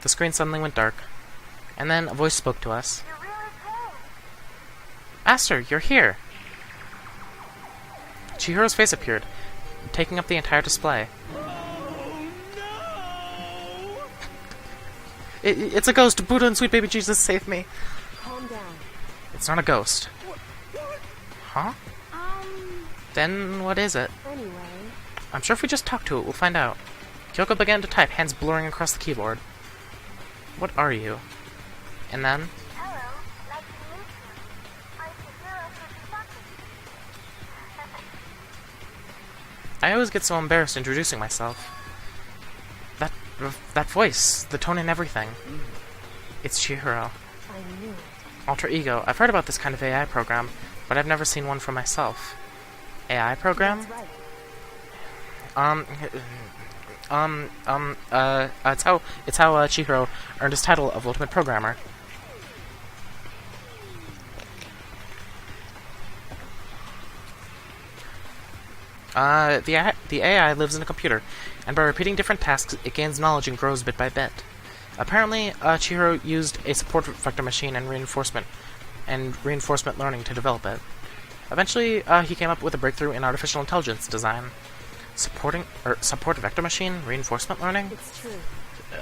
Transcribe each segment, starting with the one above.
the screen suddenly went dark. And then a voice spoke to us. You really came. Master, you're here! Chihiro's face appeared, taking up the entire display. Oh no! It's a ghost! Buddha and sweet baby Jesus, save me! Calm down. It's not a ghost. Huh? Then what is it? Anyway. I'm sure if we just talk to it, we'll find out. Kyoko began to type, hands blurring across the keyboard. What are you? And then... Hello. Nice to meet you. I'm Chihiro Fujisaki. I always get so embarrassed introducing myself. That voice, the tone and everything. It's Chihiro. I knew it. Alter ego. I've heard about this kind of AI program, but I've never seen one for myself. AI program? That's right. It's how Chihiro earned his title of Ultimate Programmer. The AI lives in a computer, and by repeating different tasks, it gains knowledge and grows bit by bit. Apparently, Chihiro used a support vector machine and reinforcement learning to develop it. Eventually, he came up with a breakthrough in artificial intelligence design. Support vector machine? Reinforcement learning? It's true.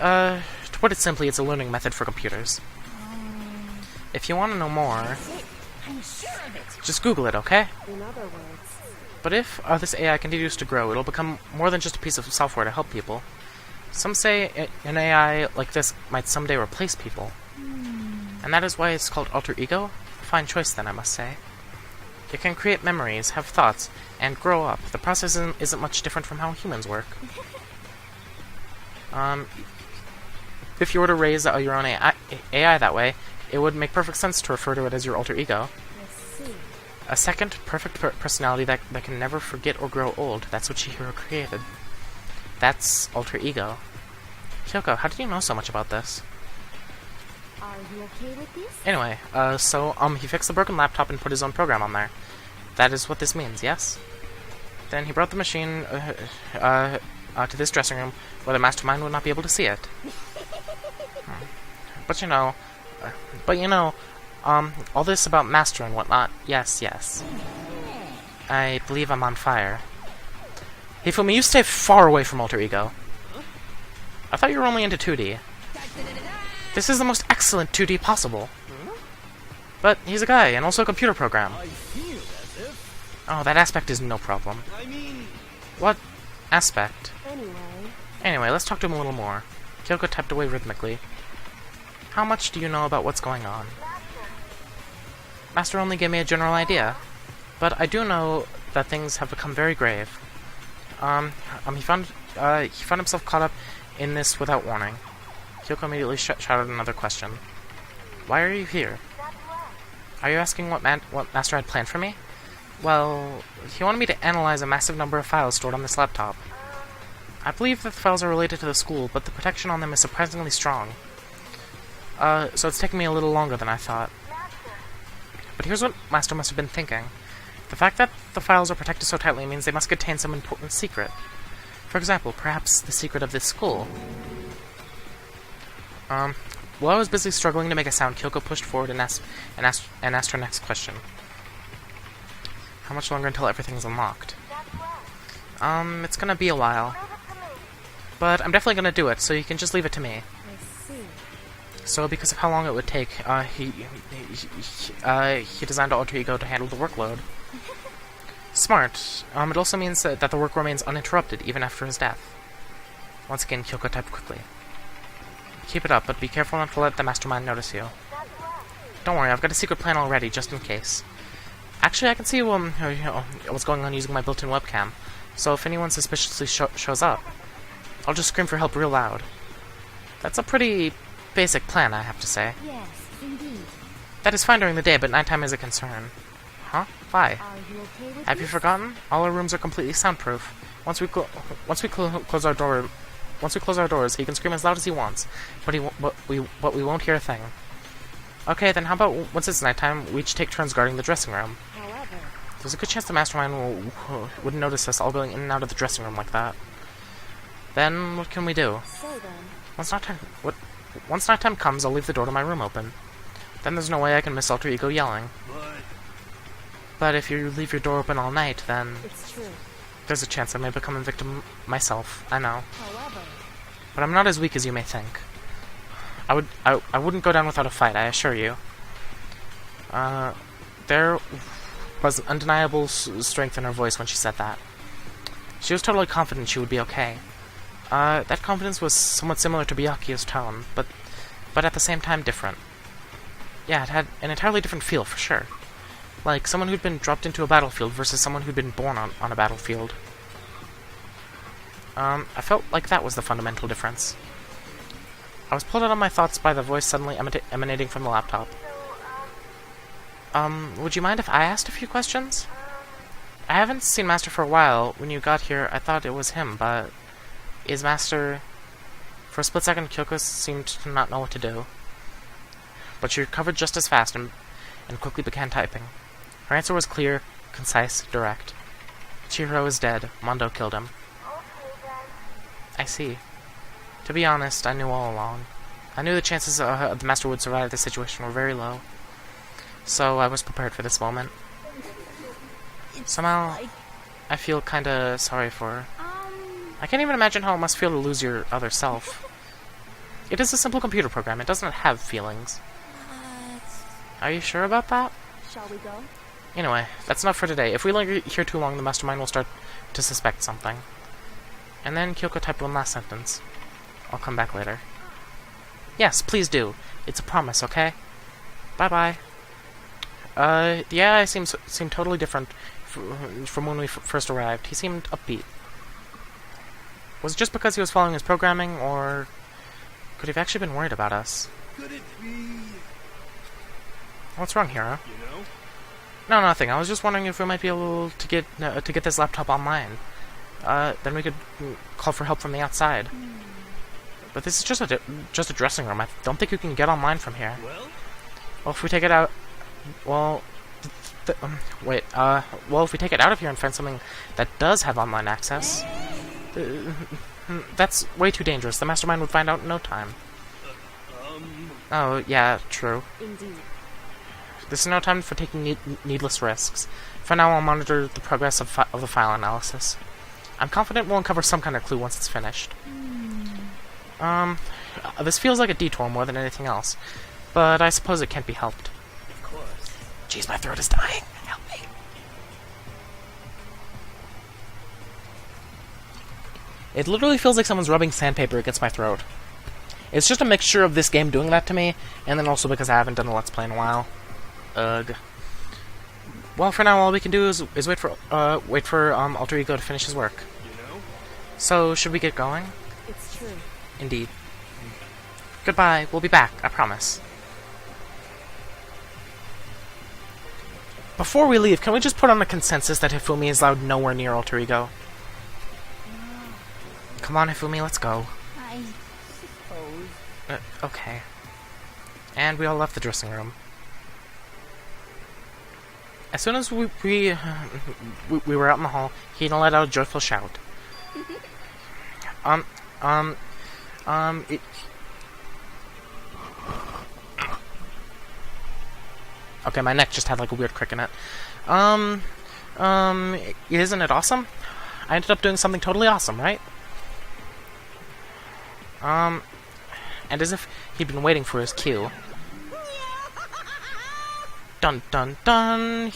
To put it simply, it's a learning method for computers. If you want to know more, I'm sure of it. just Google it, okay? In other words, But if this AI continues to grow, it'll become more than just a piece of software to help people. Some say an AI like this might someday replace people. And that is why it's called alter ego? A fine choice then, I must say. It can create memories, have thoughts, and grow up. The process isn't much different from how humans work. If you were to raise your own AI that way, it would make perfect sense to refer to it as your alter ego. I see. A second, perfect personality that can never forget or grow old. That's what Chihiro created. That's alter ego. Kyoko, how did you know so much about this? Are you okay with this? Anyway, he fixed the broken laptop and put his own program on there. That is what this means, yes? Then he brought the machine, to this dressing room, where the mastermind would not be able to see it. But you know, all this about master and whatnot, yes. I believe I'm on fire. Hifumi, you stay far away from alter ego. I thought you were only into 2D. This is the most excellent 2D possible. But he's a guy, and also a computer program. I feel as if... Oh, that aspect is no problem. I mean... What aspect? Anyway, Anyway, let's talk to him a little more. Kyoko tapped away rhythmically. How much do you know about what's going on? Master only gave me a general idea, but I do know that things have become very grave. He found himself caught up in this without warning. Kyoko immediately shouted another question. Why are you here? Are you asking what Master had planned for me? Well, he wanted me to analyze a massive number of files stored on this laptop. I believe that the files are related to the school, but the protection on them is surprisingly strong. So it's taken me a little longer than I thought. But here's what Master must have been thinking. The fact that the files are protected so tightly means they must contain some important secret. For example, perhaps the secret of this school. While I was busy struggling to make a sound, Kyoko pushed forward and asked her next question. How much longer until everything's unlocked? It's gonna be a while. But I'm definitely gonna do it, so you can just leave it to me. I see. So, because of how long it would take, he designed Alter Ego to handle the workload. Smart. It also means that the work remains uninterrupted, even after his death. Once again, Kyoko typed quickly. Keep it up, but be careful not to let the mastermind notice you. Don't worry, I've got a secret plan already, just in case. Actually, I can see what's going on using my built-in webcam, so if anyone suspiciously shows up, I'll just scream for help real loud. That's a pretty basic plan, I have to say. Yes, indeed. That is fine during the day, but nighttime is a concern. Huh? Why? Are you okay with Have you this? forgotten? All our rooms are completely soundproof. Once we close our doors, he can scream as loud as he wants, but we won't hear a thing. Okay, then how about once it's nighttime, we each take turns guarding the dressing room. However, There's a good chance the mastermind wouldn't notice us all going in and out of the dressing room like that. Then what can we do? say then, Let's not talk. once nighttime comes, I'll leave the door to my room open. Then there's no way I can miss Alter Ego yelling. But if you leave your door open all night, then It's true. there's a chance I may become a victim myself. I know. However, But I'm not as weak as you may think. I wouldn't go down without a fight, I assure you. There was undeniable strength in her voice when she said that. She was totally confident she would be okay. That confidence was somewhat similar to Byakuya's tone, but at the same time different. Yeah, it had an entirely different feel, for sure. Like someone who'd been dropped into a battlefield versus someone who'd been born on a battlefield. I felt like that was the fundamental difference. I was pulled out of my thoughts by the voice suddenly emanating from the laptop. Would you mind if I asked a few questions? I haven't seen Master for a while. When you got here, I thought it was him, but... Is Master... For a split second, Kyoko seemed to not know what to do. But she recovered just as fast and quickly began typing. Her answer was clear, concise, direct. Chihiro is dead. Mondo killed him. okay then. I see. To be honest, I knew all along. I knew the chances the Master would survive this situation were very low. So I was prepared for this moment. Somehow, I feel kinda sorry for her. I can't even imagine how it must feel to lose your other self. It is a simple computer program. It doesn't have feelings. Are you sure about that? Shall we go? Anyway, that's enough for today. If we linger here too long, the mastermind will start to suspect something. And then Kyoko typed one last sentence. I'll come back later. Yes, please do. It's a promise, okay? Bye-bye. The AI seemed totally different from when we first arrived. He seemed upbeat. Was it just because he was following his programming, or could he have actually been worried about us? Could it be, What's wrong, Hiro? you know? No, nothing. I was just wondering if we might be able to get this laptop online. Then we could call for help from the outside. But this is just a dressing room. I don't think you can get online from here. Well, if we take it out, well, well, if we take it out of here and find something that does have online access, that's way too dangerous. The mastermind would find out in no time. Oh, yeah, true. Indeed. This is no time for taking needless risks. For now, I'll monitor the progress of the file analysis. I'm confident we'll uncover some kind of clue once it's finished. This feels like a detour more than anything else, but I suppose it can't be helped. Of course. Jeez, my throat is dying. Help me. It literally feels like someone's rubbing sandpaper against my throat. It's just a mixture of this game doing that to me, and then also because I haven't done a Let's Play in a while. Ugh. Well, for now, all we can do is wait for Alter Ego to finish his work. You know? So, should we get going? It's true. Indeed. Goodbye. We'll be back. I promise. Before we leave, can we just put on a consensus that Hifumi is allowed nowhere near Alter Ego? Come on, Hifumi, let's go. I suppose. Okay. And we all left the dressing room. As soon as we were out in the hall, he let out a joyful shout. Okay, my neck just had like a weird crick in it. Isn't it awesome? I ended up doing something totally awesome, right? And as if he'd been waiting for his cue. Dun dun dun.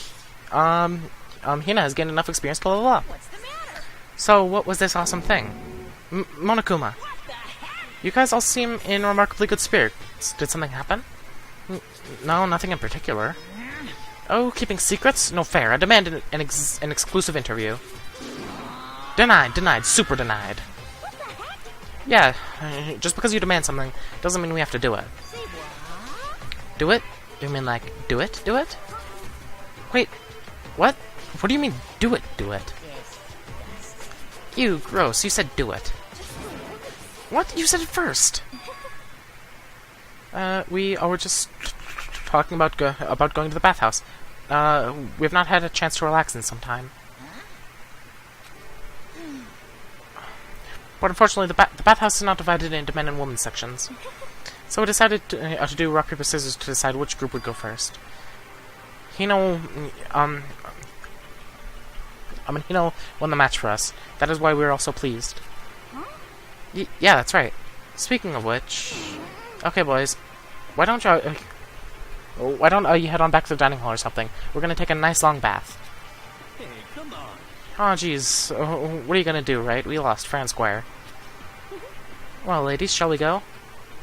Hina has gained enough experience, blah blah blah. What's the matter? So, what was this awesome thing? Monokuma, What the heck? you guys all seem in remarkably good spirits. Did something happen? No, nothing in particular. Oh, keeping secrets? No fair. I demand an exclusive interview. Denied, super denied. What the heck? Yeah, just because you demand something doesn't mean we have to do it. Say what? Do it? You mean like, do it? Do it? Wait, what? What do you mean, do it? Do it? You, gross, you said do it. What? You said it first! We were just talking about going to the bathhouse. We've not had a chance to relax in some time. But unfortunately, the bathhouse is not divided into men and women sections. So we decided to do rock, paper, scissors to decide which group would go first. Hino won the match for us. That is why we were all so pleased. Yeah, that's right. Speaking of which... Okay, boys. Why don't you head on back to the dining hall or something? We're gonna take a nice long bath. Hey, come on. Oh, jeez. What are you gonna do, right? We lost fair and square. Well, ladies, shall we go?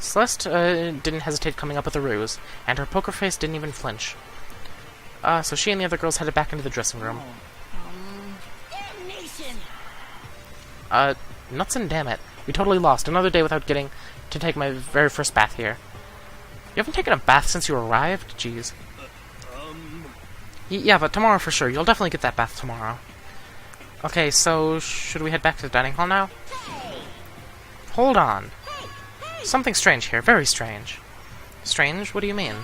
Celeste didn't hesitate coming up with a ruse, and her poker face didn't even flinch. So she and the other girls headed back into the dressing room. Nuts and damn it. We totally lost. Another day without getting to take my very first bath here. You haven't taken a bath since you arrived? Jeez. Yeah, but tomorrow for sure. You'll definitely get that bath tomorrow. Okay, so should we head back to the dining hall now? Hold on. Something strange here. Very strange. Strange? What do you mean?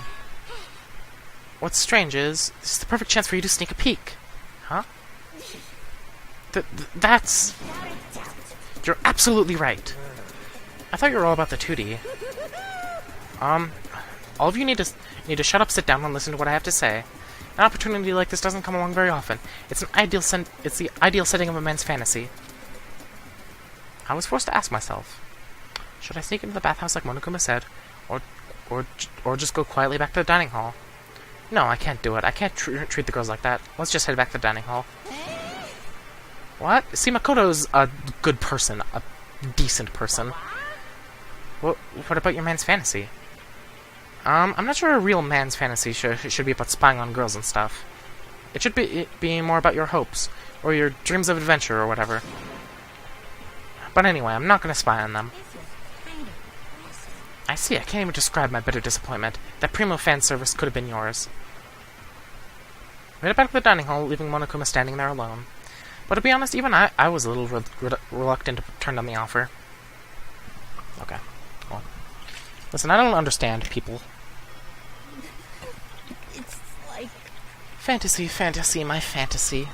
What's strange is, this is the perfect chance for you to sneak a peek. Huh? That's... You're absolutely right. I thought you were all about the 2D. All of you need to shut up, sit down, and listen to what I have to say. An opportunity like this doesn't come along very often. It's the ideal setting of a man's fantasy. I was forced to ask myself, should I sneak into the bathhouse like Monokuma said, or just go quietly back to the dining hall? No, I can't do it. I can't treat the girls like that. Let's just head back to the dining hall. What? See, Makoto's a good person, a decent person. What about your man's fantasy? I'm not sure a real man's fantasy should be about spying on girls and stuff. It should be more about your hopes, or your dreams of adventure, or whatever. But anyway, I'm not gonna spy on them. I see, I can't even describe my bitter disappointment. That primo fan service could have been yours. We headed back to the dining hall, leaving Monokuma standing there alone. But to be honest, even I was a little reluctant to turn down the offer. Okay. Well. Listen, I don't understand people. It's like... Fantasy, my fantasy.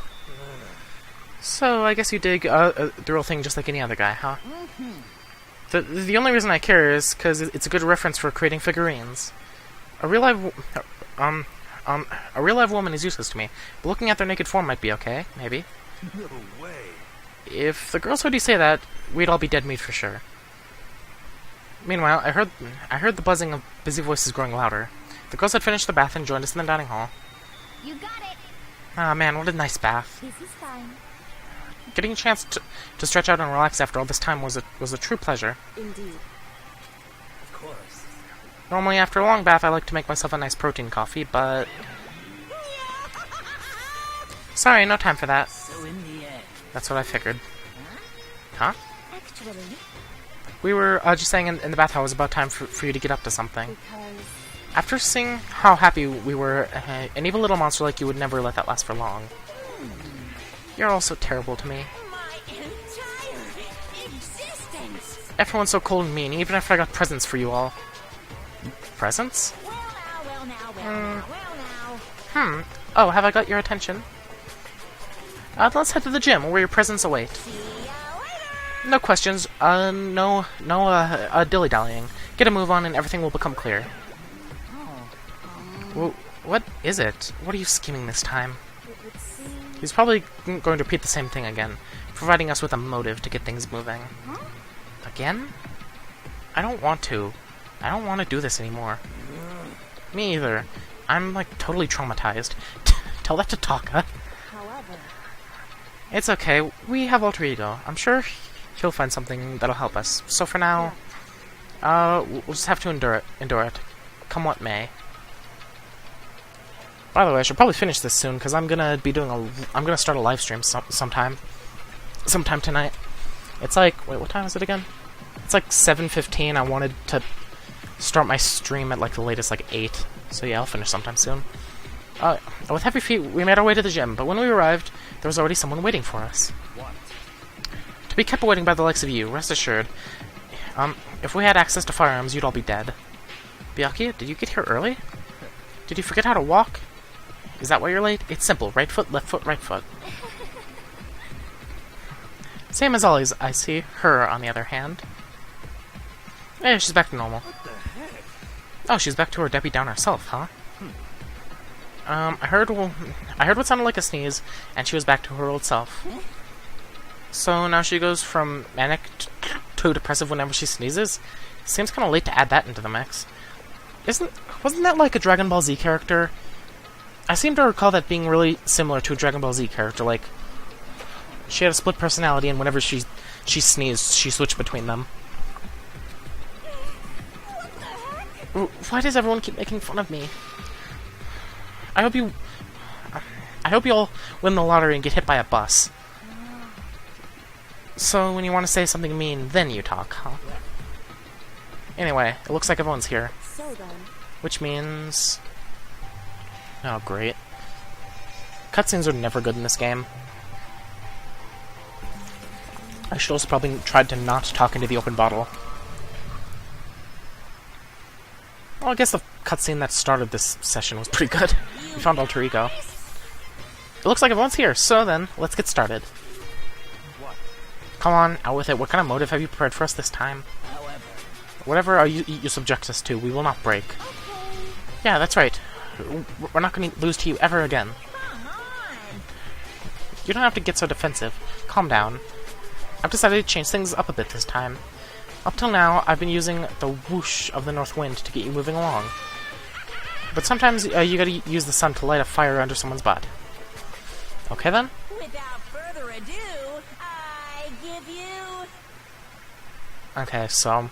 So, I guess you dig the real thing just like any other guy, huh? The only reason I care is because it's a good reference for creating figurines. A real live woman is useless to me, but looking at their naked form might be okay, maybe. No way. If the girls heard you say that, we'd all be dead meat for sure. Meanwhile, I heard the buzzing of busy voices growing louder. The girls had finished the bath and joined us in the dining hall. You got it. Ah, man, what a nice bath. This is fine. Getting a chance to stretch out and relax after all this time was a true pleasure. Indeed. Of course. Normally, after a long bath, I like to make myself a nice protein coffee, but... Sorry, no time for that. So in the end... That's what I figured. Huh? Actually, We were just saying in the bath how it was about time for you to get up to something. because... After seeing how happy we were, an evil little monster like you would never let that last for long. You're all so terrible to me. My entire existence! Everyone's so cold and mean, even after I got presents for you all. Presents? Well now. Oh, have I got your attention? Let's head to the gym, where your presents await. See ya later! No questions, no dilly-dallying. Get a move on and everything will become clear. What is it? What are you scheming this time? It would seem... He's probably going to repeat the same thing again, providing us with a motive to get things moving. Huh? Again? I don't want to. I don't want to do this anymore. Me either. I'm, like, totally traumatized. Tell that to Taka. However... It's okay. We have alter ego. I'm sure he'll find something that'll help us. So for now, we'll just have to endure it. Come what may. By the way, I should probably finish this soon, because I'm gonna start a live stream sometime tonight. It's like, wait, what time is it again? It's like 7:15. I wanted to start my stream at like the latest, like 8. So yeah, I'll finish sometime soon. With heavy feet, we made our way to the gym, but when we arrived, there was already someone waiting for us. What? To be kept waiting by the likes of you, rest assured. If we had access to firearms, you'd all be dead. Byakuya, did you get here early? Did you forget how to walk? Is that why you're late? It's simple. Right foot, left foot, right foot. Same as always, I see. Her, on the other hand. Eh, she's back to normal. What the heck? Oh, she's back to her Debbie Downer self, huh? I heard what sounded like a sneeze, and she was back to her old self. So now she goes from manic to depressive whenever she sneezes? Seems kind of late to add that into the mix. Wasn't that like a Dragon Ball Z character? I seem to recall that being really similar to a Dragon Ball Z character, like she had a split personality, and whenever she sneezed, she switched between them. Why does everyone keep making fun of me? I hope you all win the lottery and get hit by a bus. So when you want to say something mean, then you talk, huh? Anyway, it looks like everyone's here. So then. Which means... Oh, great. Cutscenes are never good in this game. I should also probably tried to not talk into the open bottle. Well, I guess the cutscene that started this session was pretty good. We found Alter Ego. It looks like everyone's here, so then, let's get started. What? Come on, out with it. What kind of motive have you prepared for us this time? However, Whatever you subject us to, we will not break. Yeah, that's right. We're not going to lose to you ever again. Come on. You don't have to get so defensive. Calm down. I've decided to change things up a bit this time. Up till now, I've been using the whoosh of the north wind to get you moving along. But sometimes you gotta use the sun to light a fire under someone's butt. Okay then? Without further ado, I give you... Okay, so...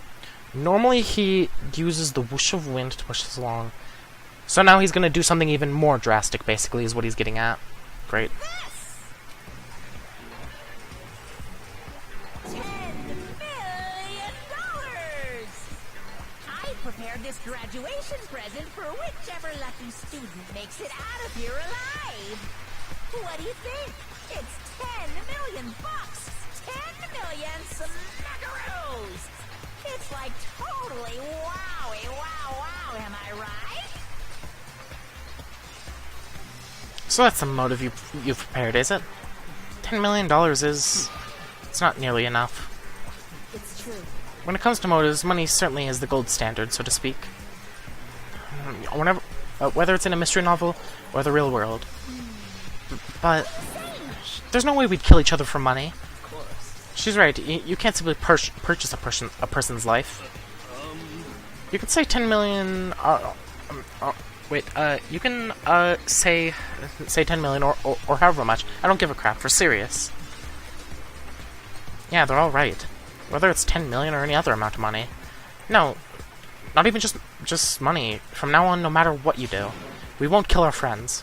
Normally he uses the whoosh of wind to push us along. So now he's gonna do something even more drastic, basically, is what he's getting at. Great. $10 million! I prepared this graduation present for whichever lucky student makes it out of here alive. What do you think? It's 10 million bucks! 10 million smackaroos! It's like totally wowie wow, am I right? So that's the motive you've prepared, is it? $10 million is... It's not nearly enough. It's true. When it comes to motives, money certainly is the gold standard, so to speak. Whether it's in a mystery novel or the real world. But there's no way we'd kill each other for money. of course. She's right. You can't simply purchase a person's life. You could say 10 million. You can say 10 million or however much. I don't give a crap. For serious. Yeah, they're all right. Whether it's 10 million or any other amount of money. No, not even just money. From now on, no matter what you do, we won't kill our friends.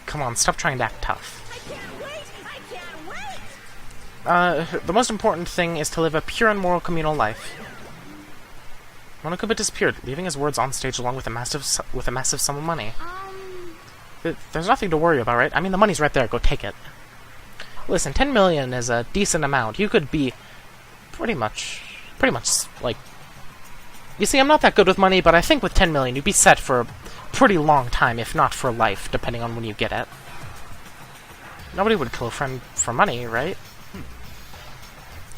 Come on, stop trying to act tough. I can't wait! I can't wait! The most important thing is to live a pure and moral communal life. Monokuba disappeared, leaving his words on stage along with a massive sum of money. There's nothing to worry about, right? I mean, the money's right there. Go take it. Listen, 10 million is a decent amount. You could be pretty much, like... You see, I'm not that good with money, but I think with 10 million, you'd be set for a pretty long time, if not for life, depending on when you get it. Nobody would kill a friend for money, right?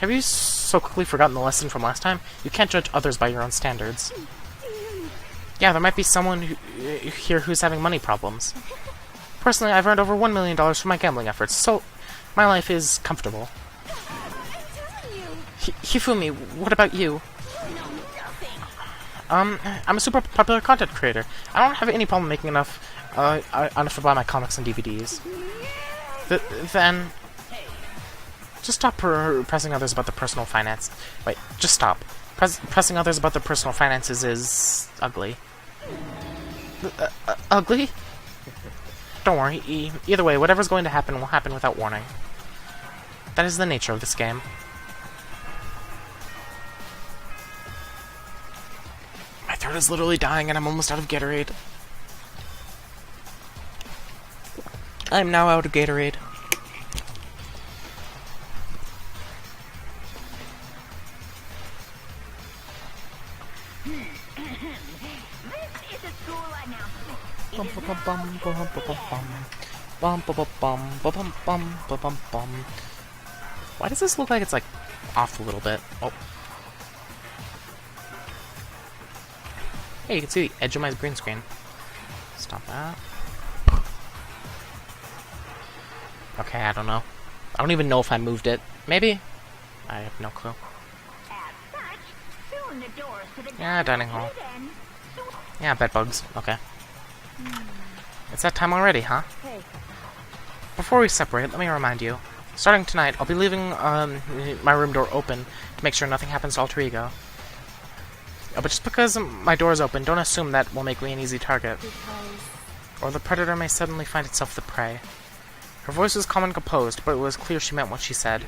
Have you so quickly forgotten the lesson from last time? You can't judge others by your own standards. Yeah, there might be someone here who's having money problems. Personally, I've earned over $1 million from my gambling efforts, so my life is comfortable. Hifumi, what about you? I'm a super popular content creator. I don't have any problem making enough to buy my comics and DVDs. Then... Just stop pressing others about the personal finance. Wait, just stop. Pressing others about their personal finances is... ugly. Ugly? Don't worry, either way, whatever's going to happen will happen without warning. That is the nature of this game. My throat is literally dying and I'm almost out of Gatorade. I'm now out of Gatorade. Why does this look like it's, like, off a little bit? Oh. Hey, you can see the edge of my green screen. Stop that. Okay, I don't know. I don't even know if I moved it. Maybe? I have no clue. As such, soon the doors to the Yeah, dining hall. then. Yeah, bedbugs. Okay. It's that time already, huh? Hey, Before we separate, let me remind you. Starting tonight, I'll be leaving my room door open to make sure nothing happens to Alter Ego. But just because my door is open, don't assume that will make me an easy target. Or the predator may suddenly find itself the prey. Her voice was calm and composed, but it was clear she meant what she said.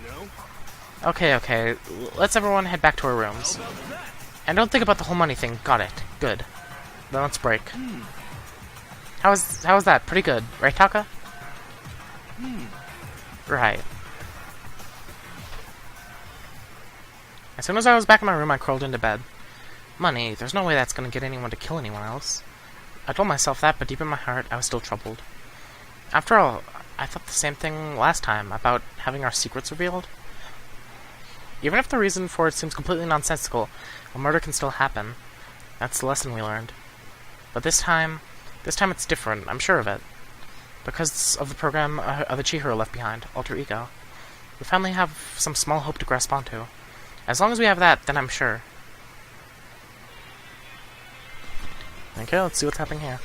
Okay, let's everyone head back to our rooms. And don't think about the whole money thing, got it. Good. Then let's break. How was that? Pretty good, right, Taka? Right. As soon as I was back in my room, I crawled into bed. Money, there's no way that's gonna get anyone to kill anyone else. I told myself that, but deep in my heart, I was still troubled. After all, I thought the same thing last time, about having our secrets revealed. Even if the reason for it seems completely nonsensical, a murder can still happen. That's the lesson we learned. But this time it's different, I'm sure of it. Because of the program the Chihiro left behind, Alter Ego. We finally have some small hope to grasp onto. As long as we have that, then I'm sure. Okay, let's see what's happening here.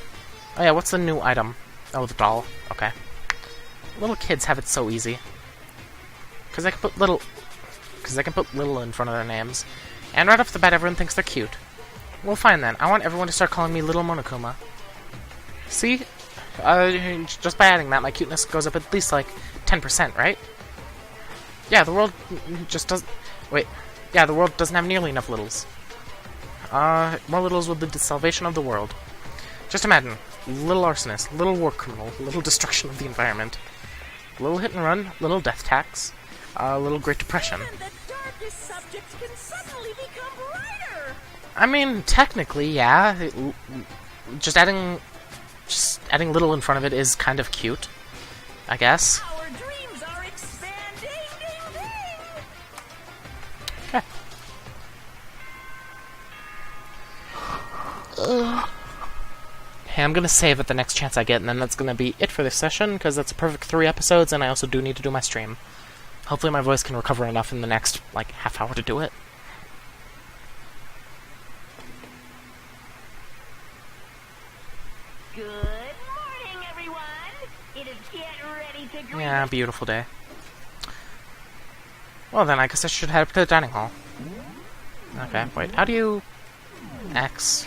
Oh yeah, what's the new item? Oh, the doll. Okay. Little kids have it so easy. Because they can put little in front of their names. And right off the bat, everyone thinks they're cute. Well, fine then. I want everyone to start calling me Little Monokuma. See? Just by adding that, my cuteness goes up at least, like, 10%, right? Yeah, the world just doesn't... Wait. Yeah, the world doesn't have nearly enough littles. More littles would lead to salvation of the world. Just imagine. Little arsonist, little war criminal, little destruction of the environment. Little hit and run, little death tax, little Great Depression. and the darkest subjects can suddenly become brighter. I mean, technically, yeah. Just adding little in front of it is kind of cute, I guess. Our dreams are expanding. Ding, ding. Okay. Hey, I'm gonna save at the next chance I get, and then that's gonna be it for this session, because that's a perfect 3 episodes, and I also do need to do my stream. Hopefully my voice can recover enough in the next, like, half hour to do it. Good morning, everyone. It is get ready to greet. Yeah, beautiful day. Well then, I guess I should head up to the dining hall. Okay, wait, how do you... X...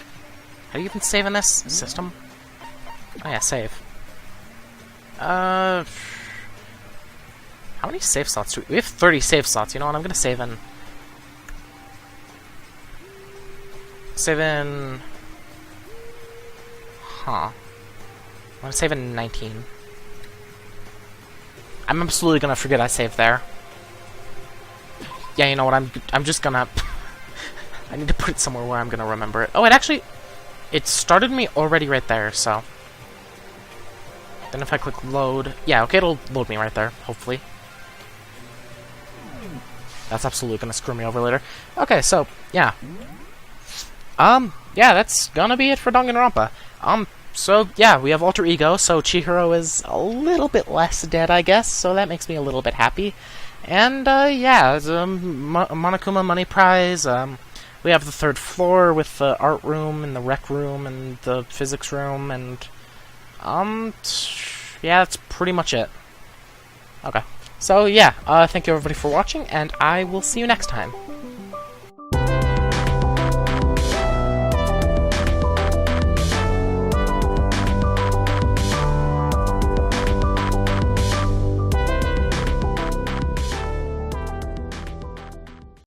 How do you even save in this system? Oh yeah, save. How many save slots do we... We have 30 save slots, you know what, I'm gonna save in... Huh. I'm gonna save in 19. I'm absolutely gonna forget I saved there. Yeah, you know what, I'm just gonna... I need to put it somewhere where I'm gonna remember it. Oh, it actually... It started me already right there, so... Then if I click load... Yeah, okay, it'll load me right there, hopefully. That's absolutely gonna screw me over later. Okay, so, yeah. Yeah, that's gonna be it for Danganronpa. So, yeah, we have Alter Ego, so Chihiro is a little bit less dead, I guess, so that makes me a little bit happy. And, yeah, it's a Monokuma Money Prize, we have the 3rd floor with the art room, and the rec room, and the physics room, and, yeah, that's pretty much it. Okay. So, yeah, thank you everybody for watching, and I will see you next time.